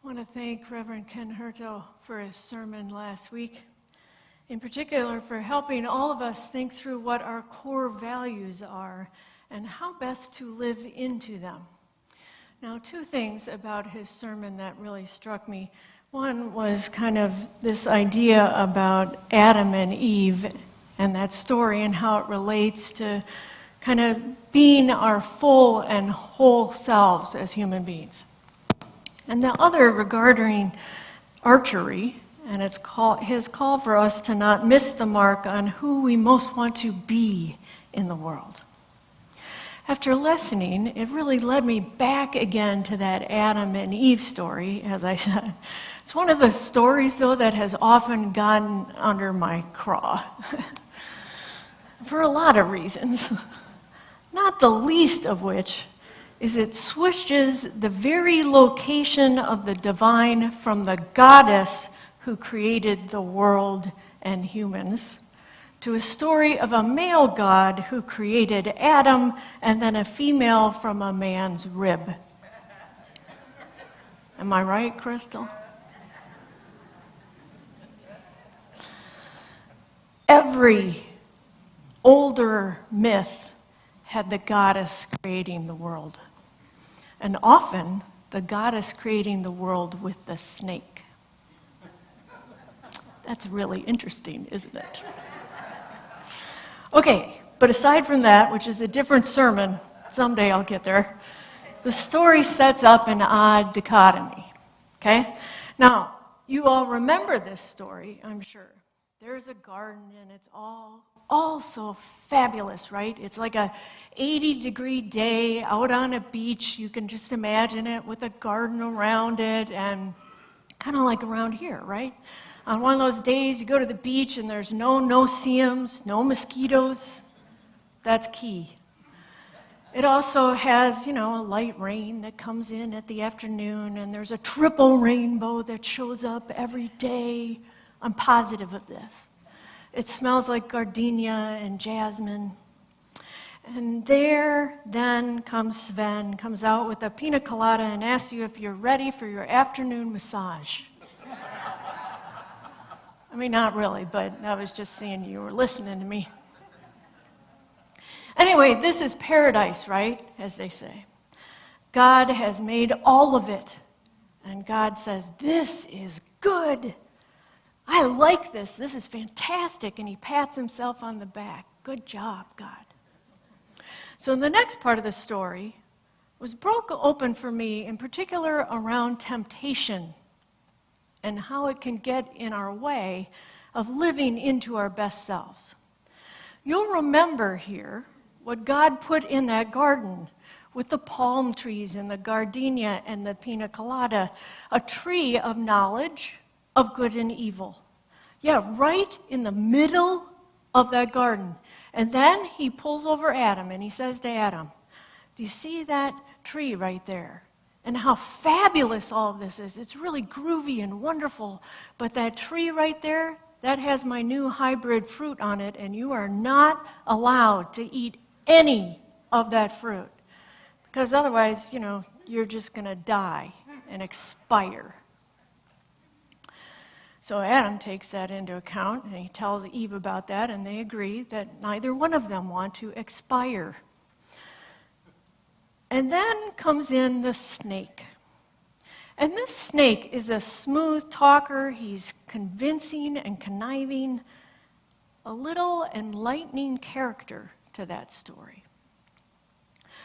I want to thank Reverend Ken Hertel for his sermon last week, in particular for helping all of us think through what our core values are and how best to live into them. Now, two things about his sermon that really struck me. One was kind of this idea about Adam and Eve and that story and how it relates to kind of being our full and whole selves as human beings. And the other regarding archery, and his call for us to not miss the mark on who we most want to be in the world. After listening, it really led me back again to that Adam and Eve story, as I said. It's one of the stories, though, that has often gotten under my craw. For a lot of reasons. Not the least of which is it switches the very location of the divine from the goddess who created the world and humans to a story of a male god who created Adam and then a female from a man's rib. Am I right, Crystal? Every older myth had the goddess creating the world. And often, the goddess creating the world with the snake. That's really interesting, isn't it? Okay, but aside from that, which is a different sermon, someday I'll get there, the story sets up an odd dichotomy, okay? Now, you all remember this story, I'm sure. There's a garden, and it's all so fabulous, right? It's like a 80-degree day out on a beach. You can just imagine it with a garden around it, and kind of like around here, right? On one of those days, you go to the beach, and there's no no-see-ums, no mosquitoes. That's key. It also has, a light rain that comes in at the afternoon, and there's a triple rainbow that shows up every day. I'm positive of this. It smells like gardenia and jasmine. And there then comes Sven, comes out with a pina colada and asks you if you're ready for your afternoon massage. I mean, not really, but I was just seeing you were listening to me. Anyway, this is paradise, right? As they say. God has made all of it. And God says, this is good. I like this. This is fantastic. And he pats himself on the back. Good job, God. So the next part of the story was broken open for me, in particular around temptation and how it can get in our way of living into our best selves. You'll remember here what God put in that garden with the palm trees and the gardenia and the pina colada, a tree of knowledge of good and evil. Yeah, right in the middle of that garden. And then he pulls over Adam and he says to Adam, do you see that tree right there? And how fabulous all of this is. It's really groovy and wonderful. But that tree right there, that has my new hybrid fruit on it, and you are not allowed to eat any of that fruit. Because otherwise, you're just going to die and expire. So Adam takes that into account, and he tells Eve about that, and they agree that neither one of them want to expire. And then comes in the snake. And this snake is a smooth talker. He's convincing and conniving, a little enlightening character to that story.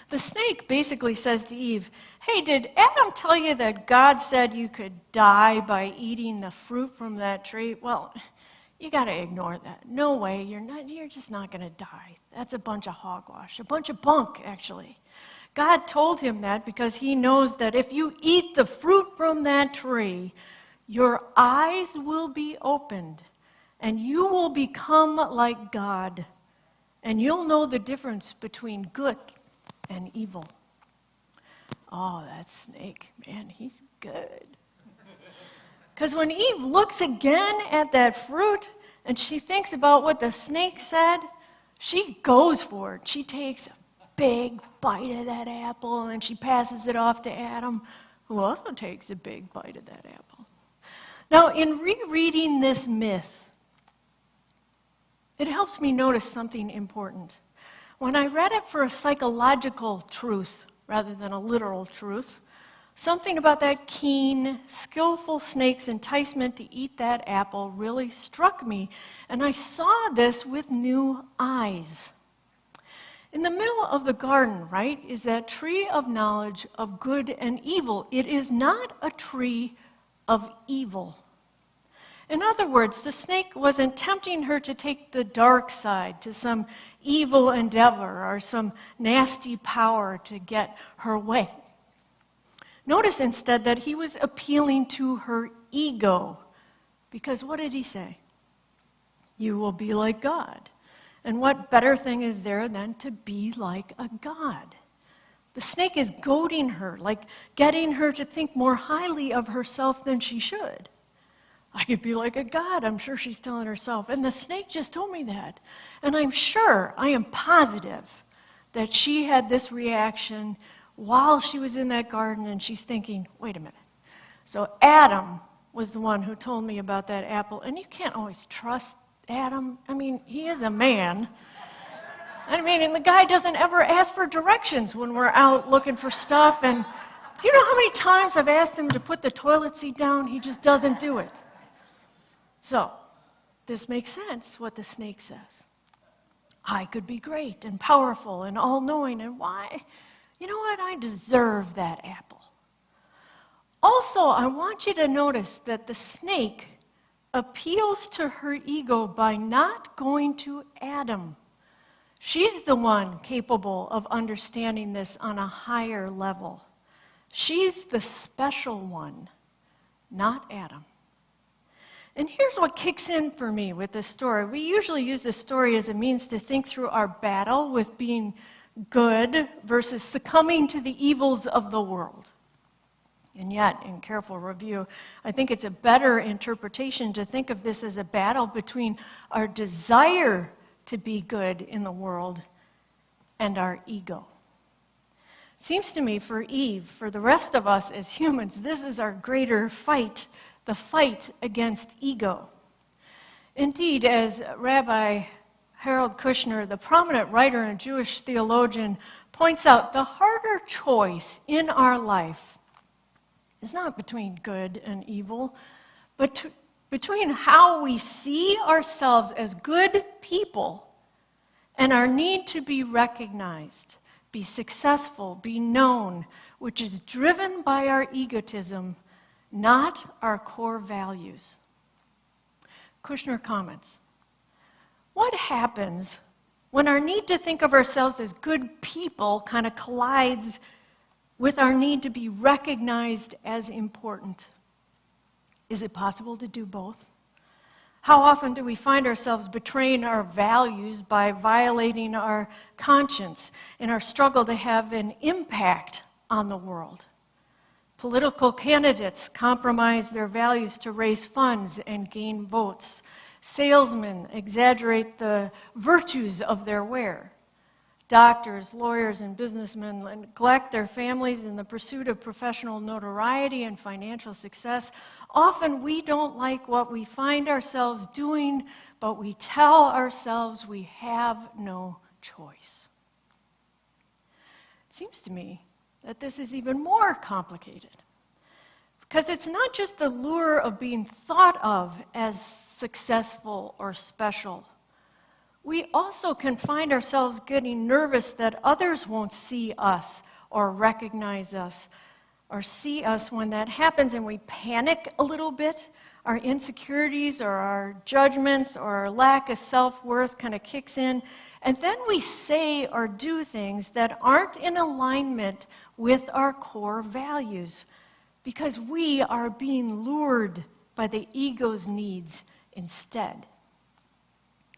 The snake basically says to Eve, hey, did Adam tell you that God said you could die by eating the fruit from that tree? Well, you got to ignore that. No way, you're just not going to die. That's a bunch of hogwash, a bunch of bunk, actually. God told him that because he knows that if you eat the fruit from that tree, your eyes will be opened, and you will become like God, and you'll know the difference between good and evil. Oh, that snake, man, he's good. Because when Eve looks again at that fruit and she thinks about what the snake said, she goes for it. She takes a big bite of that apple and she passes it off to Adam, who also takes a big bite of that apple. Now, in rereading this myth, it helps me notice something important. When I read it for a psychological truth rather than a literal truth, something about that keen, skillful snake's enticement to eat that apple really struck me, and I saw this with new eyes. In the middle of the garden, right, is that tree of knowledge of good and evil. It is not a tree of evil. In other words, the snake wasn't tempting her to take the dark side, to some evil endeavor or some nasty power to get her way. Notice instead that he was appealing to her ego, because what did he say? You will be like God. And what better thing is there than to be like a god? The snake is goading her, like getting her to think more highly of herself than she should. I could be like a god, I'm sure she's telling herself. And the snake just told me that. And I'm sure, I am positive, that she had this reaction while she was in that garden, and she's thinking, wait a minute. So Adam was the one who told me about that apple, and you can't always trust Adam. I mean, he is a man. I mean, and the guy doesn't ever ask for directions when we're out looking for stuff. And do you know how many times I've asked him to put the toilet seat down? He just doesn't do it. So, this makes sense, what the snake says. I could be great and powerful and all-knowing, and why? You know what? I deserve that apple. Also, I want you to notice that the snake appeals to her ego by not going to Adam. She's the one capable of understanding this on a higher level. She's the special one, not Adam. And here's what kicks in for me with this story. We usually use this story as a means to think through our battle with being good versus succumbing to the evils of the world. And yet, in careful review, I think it's a better interpretation to think of this as a battle between our desire to be good in the world and our ego. It seems to me for Eve, for the rest of us as humans, this is our greater fight, the fight against ego. Indeed, as Rabbi Harold Kushner, the prominent writer and Jewish theologian, points out, the harder choice in our life is not between good and evil, but between how we see ourselves as good people and our need to be recognized, be successful, be known, which is driven by our egotism, not our core values. Kushner comments, what happens when our need to think of ourselves as good people kind of collides with our need to be recognized as important? Is it possible to do both? How often do we find ourselves betraying our values by violating our conscience in our struggle to have an impact on the world? Political candidates compromise their values to raise funds and gain votes. Salesmen exaggerate the virtues of their wear. Doctors, lawyers, and businessmen neglect their families in the pursuit of professional notoriety and financial success. Often we don't like what we find ourselves doing, but we tell ourselves we have no choice. It seems to me that this is even more complicated, because it's not just the lure of being thought of as successful or special. We also can find ourselves getting nervous that others won't see us or recognize us or see us when that happens, and we panic a little bit. Our insecurities or our judgments or our lack of self-worth kind of kicks in, and then we say or do things that aren't in alignment with our core values because we are being lured by the ego's needs instead.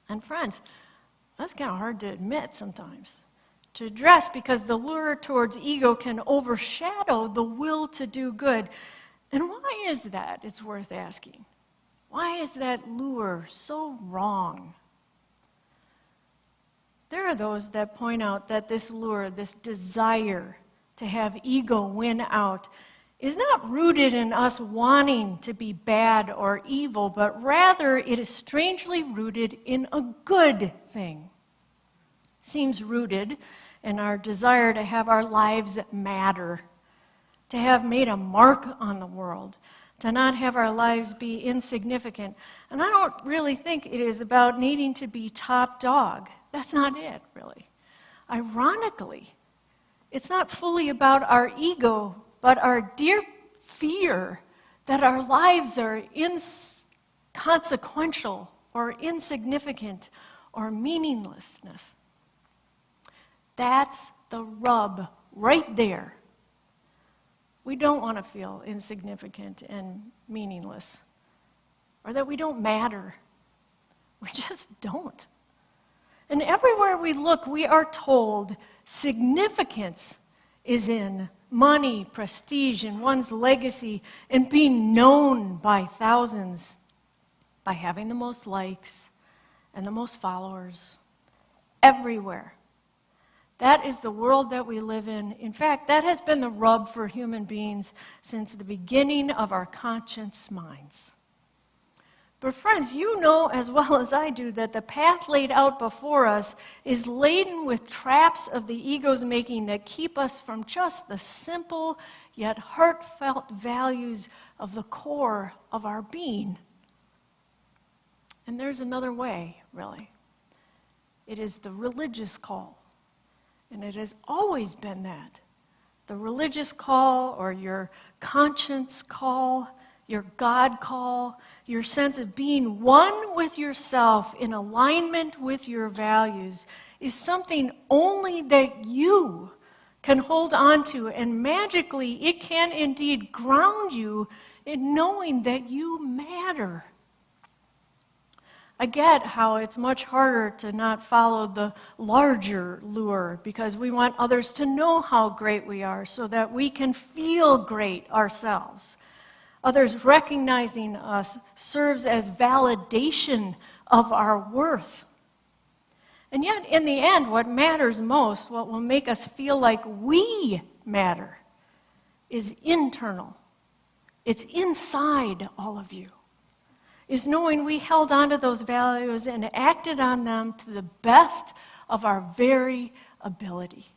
And friends, that's kind of hard to admit sometimes, to address, because the lure towards ego can overshadow the will to do good. And why is that? It's worth asking. Why is that lure so wrong? There are those that point out that this lure, this desire to have ego win out, is not rooted in us wanting to be bad or evil, but rather it is strangely rooted in a good thing. Seems rooted in our desire to have our lives matter, to have made a mark on the world, to not have our lives be insignificant. And I don't really think it is about needing to be top dog. That's not it, really. Ironically, it's not fully about our ego, but our dear fear that our lives are inconsequential or insignificant or meaninglessness. That's the rub right there. We don't want to feel insignificant and meaningless, or that we don't matter. We just don't. And everywhere we look, we are told significance is in money, prestige, and one's legacy, and being known by thousands, by having the most likes and the most followers. Everywhere. That is the world that we live in. In fact, that has been the rub for human beings since the beginning of our conscious minds. But friends, you know as well as I do that the path laid out before us is laden with traps of the ego's making that keep us from just the simple yet heartfelt values of the core of our being. And there's another way, really. It is the religious call. And it has always been that. The religious call, or your conscience call, your God call, your sense of being one with yourself in alignment with your values, is something only that you can hold on to, and magically it can indeed ground you in knowing that you matter. I get how it's much harder to not follow the larger lure because we want others to know how great we are so that we can feel great ourselves. Others recognizing us serves as validation of our worth. And yet, in the end, what matters most, what will make us feel like we matter, is internal. It's inside all of you. Is knowing we held on to those values and acted on them to the best of our very ability.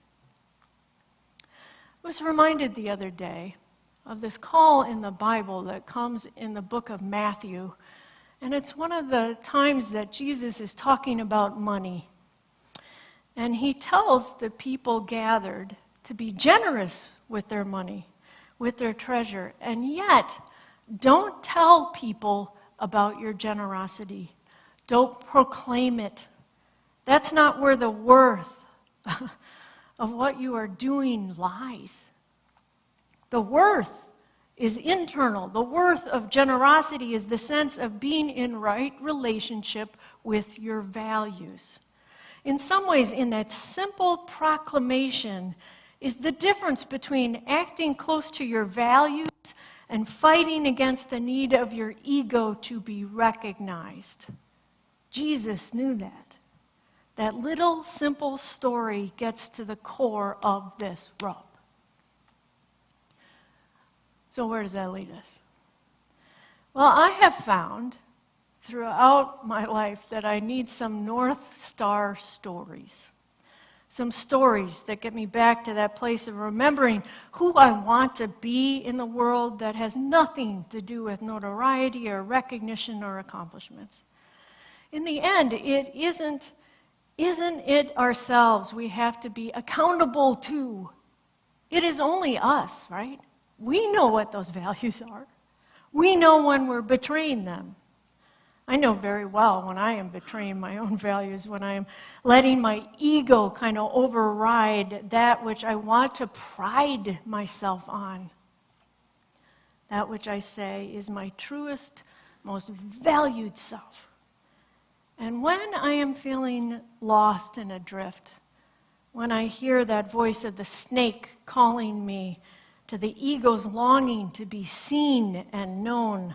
I was reminded the other day of this call in the Bible that comes in the book of Matthew, and it's one of the times that Jesus is talking about money. And he tells the people gathered to be generous with their money, with their treasure, and yet don't tell people about your generosity. Don't proclaim it. That's not where the worth of what you are doing lies. The worth is internal. The worth of generosity is the sense of being in right relationship with your values. In some ways, in that simple proclamation is the difference between acting close to your values and fighting against the need of your ego to be recognized. Jesus knew that. That little simple story gets to the core of this rub. So where does that lead us? Well, I have found throughout my life that I need some North Star stories. Some stories that get me back to that place of remembering who I want to be in the world that has nothing to do with notoriety or recognition or accomplishments. In the end, it isn't it ourselves we have to be accountable to. It is only us, right? We know what those values are. We know when we're betraying them. I know very well when I am betraying my own values, when I am letting my ego kind of override that which I want to pride myself on. That which I say is my truest, most valued self. And when I am feeling lost and adrift, when I hear that voice of the snake calling me to the ego's longing to be seen and known,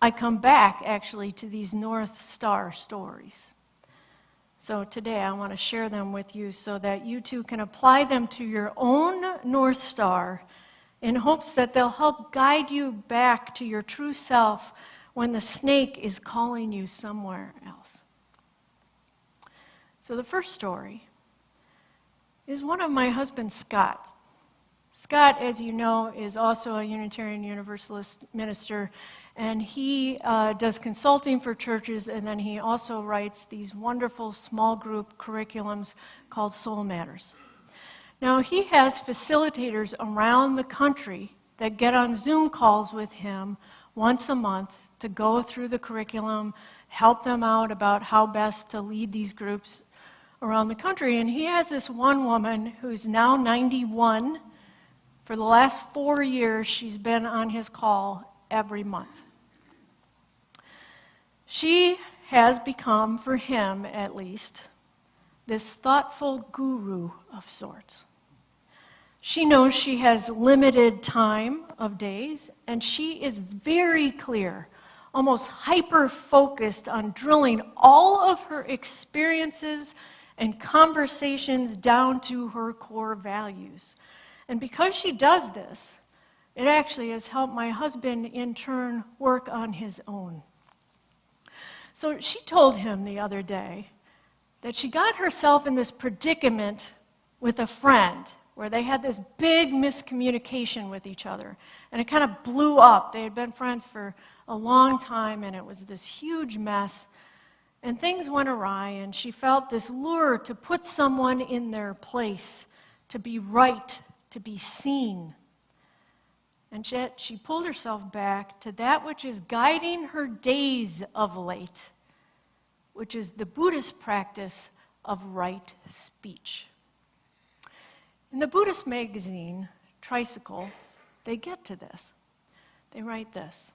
I come back, actually, to these North Star stories. So today I want to share them with you so that you too can apply them to your own North Star in hopes that they'll help guide you back to your true self when the snake is calling you somewhere else. So the first story is one of my husband, Scott. Scott, as you know, is also a Unitarian Universalist minister, and he does consulting for churches, and then he also writes these wonderful small group curriculums called Soul Matters. Now, he has facilitators around the country that get on Zoom calls with him once a month to go through the curriculum, help them out about how best to lead these groups around the country. And he has this one woman who's now 91. For the last 4 years, she's been on his call every month. She has become, for him at least, this thoughtful guru of sorts. She knows she has limited time of days, and she is very clear, almost hyper-focused on drilling all of her experiences and conversations down to her core values. And because she does this, it actually has helped my husband in turn work on his own. So she told him the other day that she got herself in this predicament with a friend where they had this big miscommunication with each other, and it kind of blew up. They had been friends for a long time, and it was this huge mess, and things went awry, and she felt this lure to put someone in their place, to be right, to be seen. And yet she pulled herself back to that which is guiding her days of late, which is the Buddhist practice of right speech. In the Buddhist magazine, Tricycle, they get to this. They write this: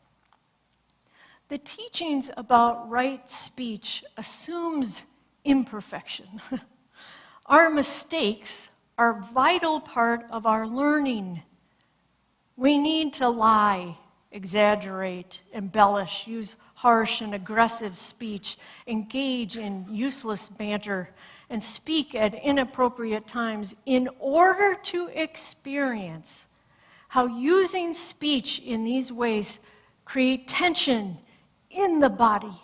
the teachings about right speech assumes imperfection. Our mistakes are a vital part of our learning. We need to lie, exaggerate, embellish, use harsh and aggressive speech, engage in useless banter, and speak at inappropriate times in order to experience how using speech in these ways create tension in the body,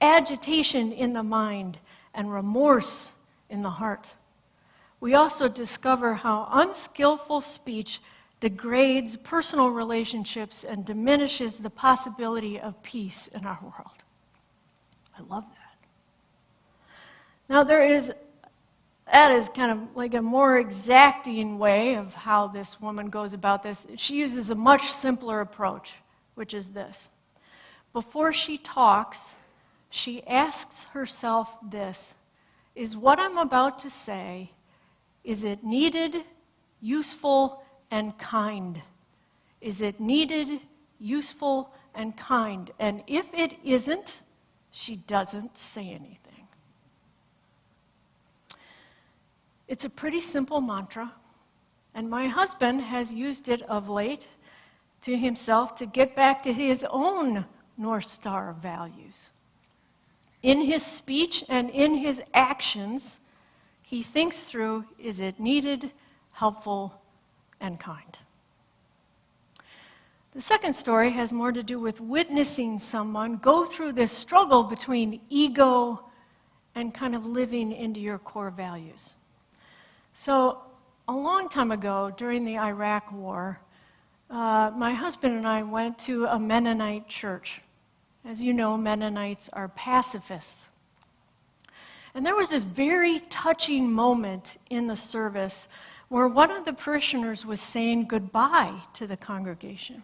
agitation in the mind, and remorse in the heart. We also discover how unskillful speech degrades personal relationships and diminishes the possibility of peace in our world. I love that. Now that is kind of like a more exacting way of how this woman goes about this. She uses a much simpler approach, which is this. Before she talks, she asks herself this: is what I'm about to say, is it needed, useful, and kind? Is it needed, useful, and kind? And if it isn't, she doesn't say anything. It's a pretty simple mantra, and my husband has used it of late to himself to get back to his own North Star values. In his speech and in his actions, he thinks through, is it needed, helpful, and kind? The second story has more to do with witnessing someone go through this struggle between ego and kind of living into your core values. So a long time ago, during the Iraq War, my husband and I went to a Mennonite church. As you know, Mennonites are pacifists. And there was this very touching moment in the service where one of the parishioners was saying goodbye to the congregation.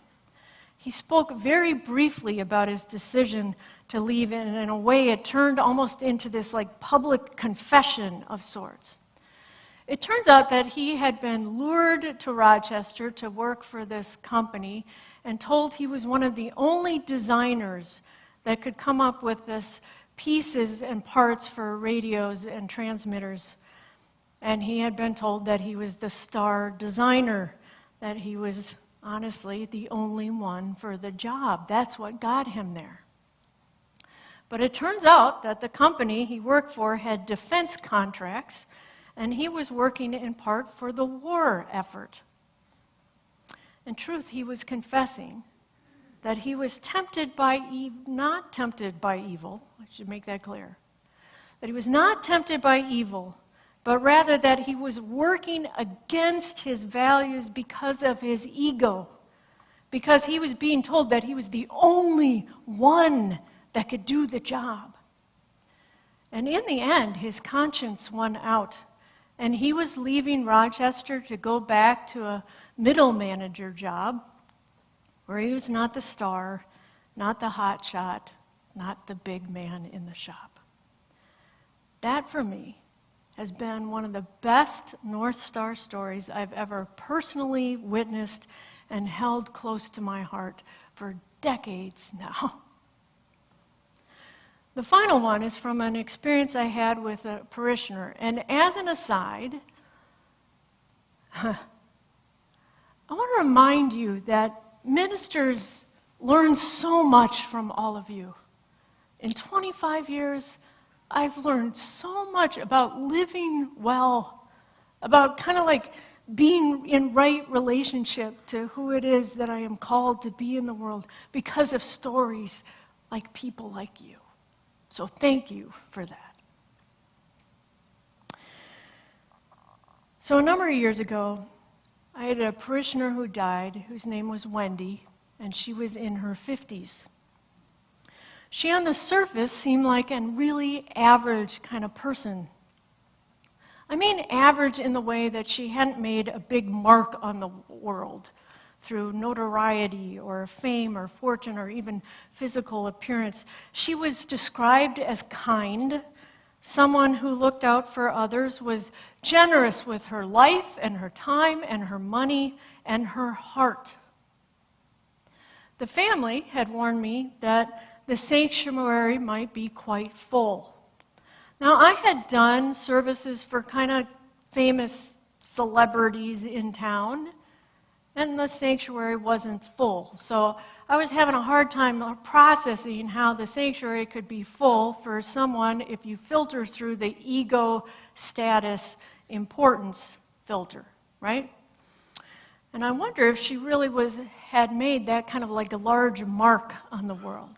He spoke very briefly about his decision to leave, and in a way it turned almost into this like public confession of sorts. It turns out that he had been lured to Rochester to work for this company and told he was one of the only designers that could come up with this pieces and parts for radios and transmitters. And he had been told that he was the star designer, that he was honestly the only one for the job. That's what got him there. But it turns out that the company he worked for had defense contracts, and he was working in part for the war effort. In truth, he was confessing that he was tempted by not tempted by evil. I should make that clear. That he was not tempted by evil, but rather that he was working against his values because of his ego, because he was being told that he was the only one that could do the job. And in the end, his conscience won out, and he was leaving Rochester to go back to a middle manager job where he was not the star, not the hot shot, not the big man in the shop. That, for me, has been one of the best North Star stories I've ever personally witnessed and held close to my heart for decades now. The final one is from an experience I had with a parishioner. And as an aside, I want to remind you that ministers learn so much from all of you. In 25 years, I've learned so much about living well, about kind of like being in right relationship to who it is that I am called to be in the world because of stories like people like you. So thank you for that. So a number of years ago, I had a parishioner who died, whose name was Wendy, and she was in her 50s. She, on the surface, seemed like a really average kind of person. I mean average in the way that she hadn't made a big mark on the world through notoriety or fame or fortune or even physical appearance. She was described as kind, someone who looked out for others, was generous with her life and her time and her money and her heart. The family had warned me that the sanctuary might be quite full. Now, I had done services for kind of famous celebrities in town, and the sanctuary wasn't full. So I was having a hard time processing how the sanctuary could be full for someone if you filter through the ego, status, importance filter, right? And I wonder if she really had made that kind of like a large mark on the world.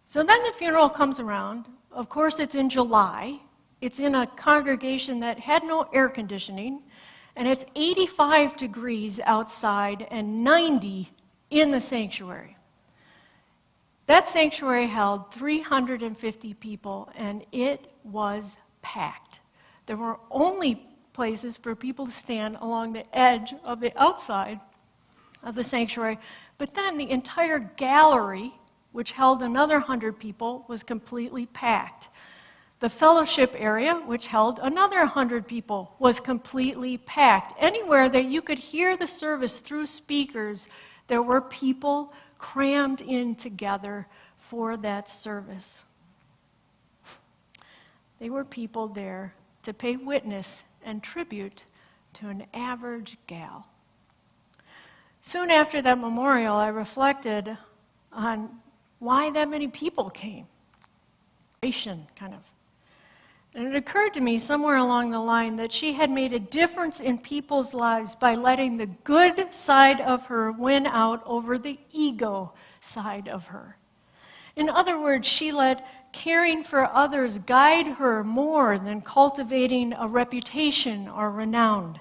So then the funeral comes around. Of course, it's in July. It's in a congregation that had no air conditioning, and it's 85 degrees outside and 90 in the sanctuary. That sanctuary held 350 people, and it was packed. There were only places for people to stand along the edge of the outside of the sanctuary, but then the entire gallery, which held another 100 people, was completely packed. The fellowship area, which held another 100 people, was completely packed. Anywhere that you could hear the service through speakers, there were people crammed in together for that service. They were people there to pay witness and tribute to an average gal. Soon after that memorial, I reflected on why that many people came. Kind of. And it occurred to me somewhere along the line that she had made a difference in people's lives by letting the good side of her win out over the ego side of her. In other words, she let caring for others guide her more than cultivating a reputation or renown.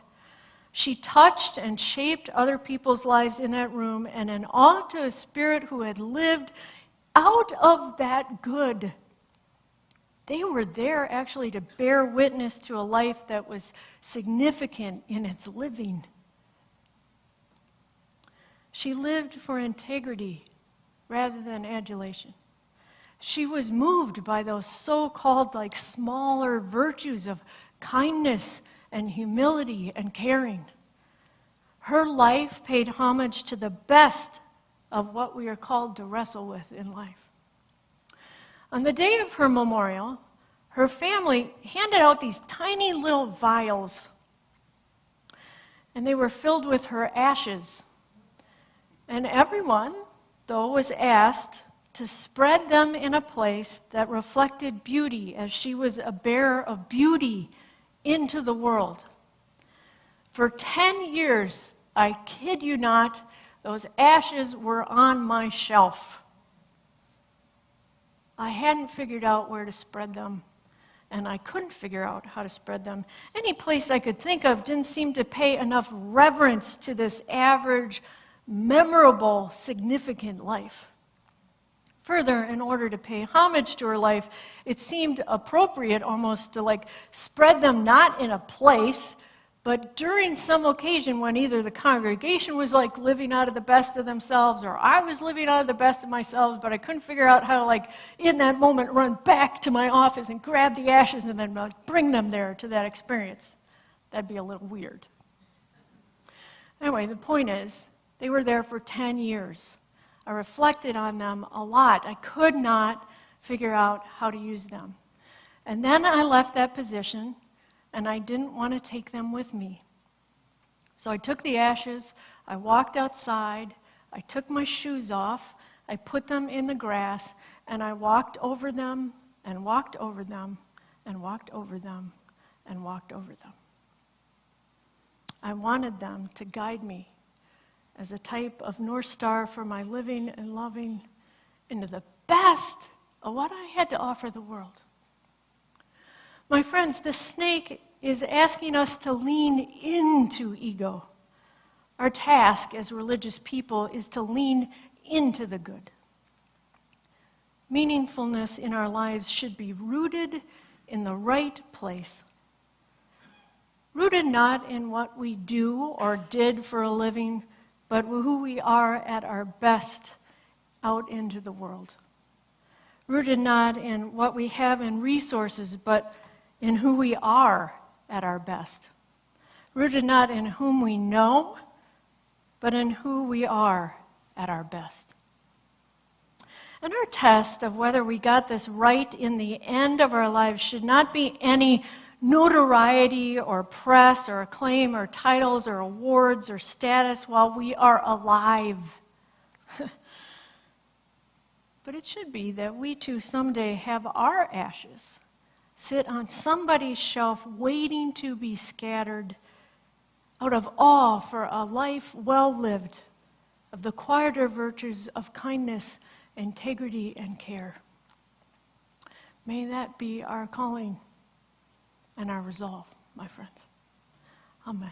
She touched and shaped other people's lives in that room, and in awe to a spirit who had lived out of that good. They were there actually to bear witness to a life that was significant in its living. She lived for integrity rather than adulation. She was moved by those so-called like smaller virtues of kindness and humility and caring. Her life paid homage to the best of what we are called to wrestle with in life. On the day of her memorial, her family handed out these tiny little vials, and they were filled with her ashes. And everyone, though, was asked to spread them in a place that reflected beauty, as she was a bearer of beauty into the world. For 10 years, I kid you not, those ashes were on my shelf. I hadn't figured out where to spread them, and I couldn't figure out how to spread them. Any place I could think of didn't seem to pay enough reverence to this average, memorable, significant life. Further, in order to pay homage to her life, it seemed appropriate almost to spread them not in a place, but during some occasion when either the congregation was living out of the best of themselves or I was living out of the best of myself, but I couldn't figure out how to in that moment run back to my office and grab the ashes and then bring them there to that experience. That'd be a little weird. Anyway, the point is, they were there for 10 years. I reflected on them a lot. I could not figure out how to use them. And then I left that position, and I didn't want to take them with me. So I took the ashes, I walked outside, I took my shoes off, I put them in the grass, and I walked over them, and walked over them, and walked over them, and walked over them. I wanted them to guide me as a type of North Star for my living and loving into the best of what I had to offer the world. My friends, the snake is asking us to lean into ego. Our task as religious people is to lean into the good. Meaningfulness in our lives should be rooted in the right place. Rooted not in what we do or did for a living, but who we are at our best out into the world. Rooted not in what we have in resources, but in who we are at our best. Rooted not in whom we know, but in who we are at our best. And our test of whether we got this right in the end of our lives should not be any notoriety or press or acclaim or titles or awards or status while we are alive. But it should be that we too someday have our ashes sit on somebody's shelf waiting to be scattered out of awe for a life well lived of the quieter virtues of kindness, integrity, and care. May that be our calling and our resolve, my friends. Amen.